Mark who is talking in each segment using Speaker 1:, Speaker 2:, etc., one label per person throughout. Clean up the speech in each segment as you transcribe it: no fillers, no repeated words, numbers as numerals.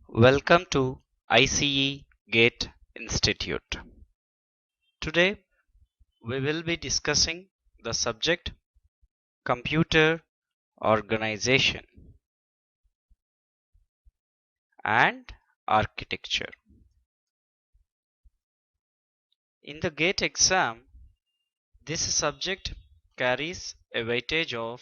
Speaker 1: Welcome to ICE GATE Institute. Today we will be discussing the subject Computer Organization and Architecture. In the GATE exam, this subject carries a weightage of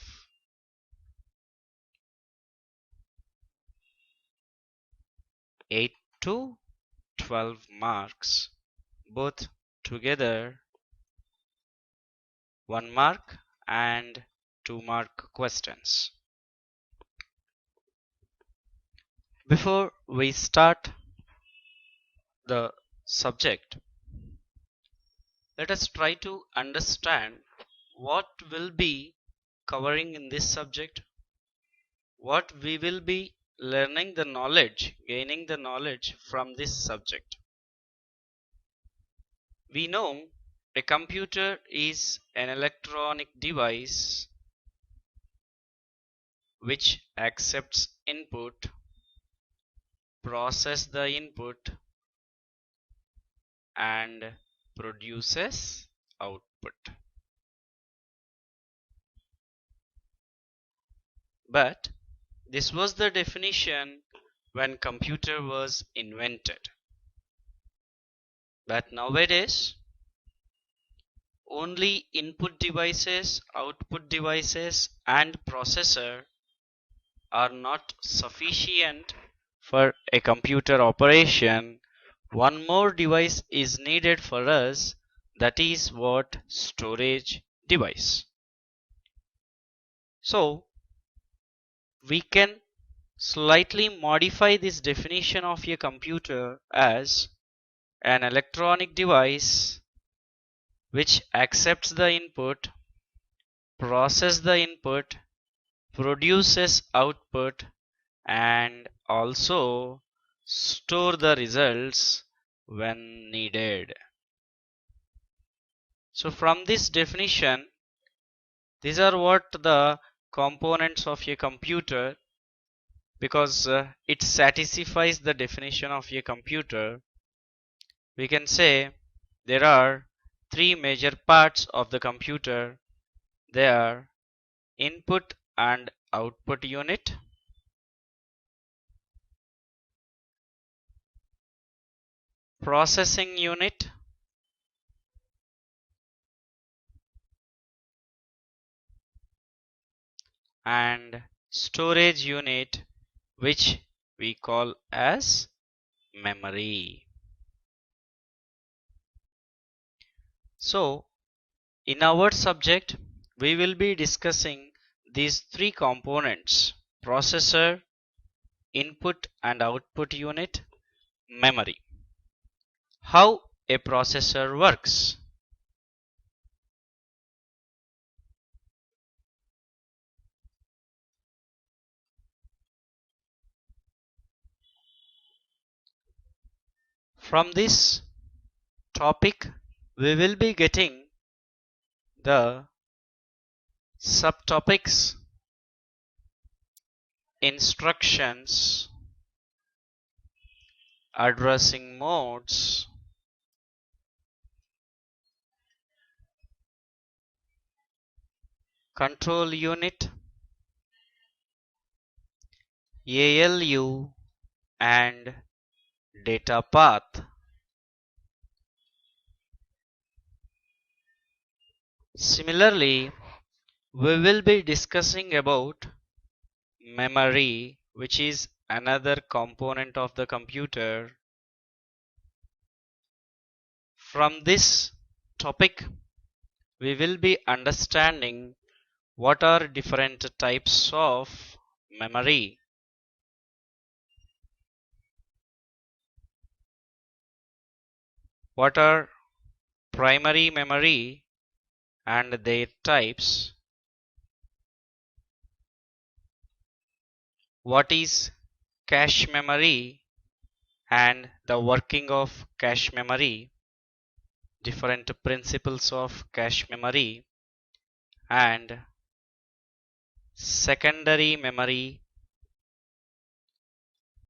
Speaker 1: 8 to 12 marks, both together 1 mark and 2 mark questions. Before we start the subject, let us try to understand what will be covering in this subject, what we will be learning the knowledge, gaining the knowledge from this subject. We know a computer is an electronic device which accepts input, processes the input, and produces output. But this was the definition when computer was invented. But nowadays, only input devices, output devices, and processor are not sufficient for a computer operation. One more device is needed for us, that is what? Storage device. So we can slightly modify this definition of a computer as an electronic device which accepts the input, processes the input, produces output, and also store the results when needed. So from this definition, these are what the components of a computer, because it satisfies the definition of a computer. We can say there are three major parts of the computer. They are input and output unit, processing unit, and storage unit, which we call as memory. So in our subject we will be discussing these three components: processor, input and output unit, memory. How a processor works. From this topic we will be getting the subtopics: instructions, addressing modes, control unit, ALU, and data path. Similarly, we will be discussing about memory, which is another component of the computer. From this topic we will be understanding what are different types of memory. What are primary memory and their types? What is cache memory and the working of cache memory? Different principles of cache memory and secondary memory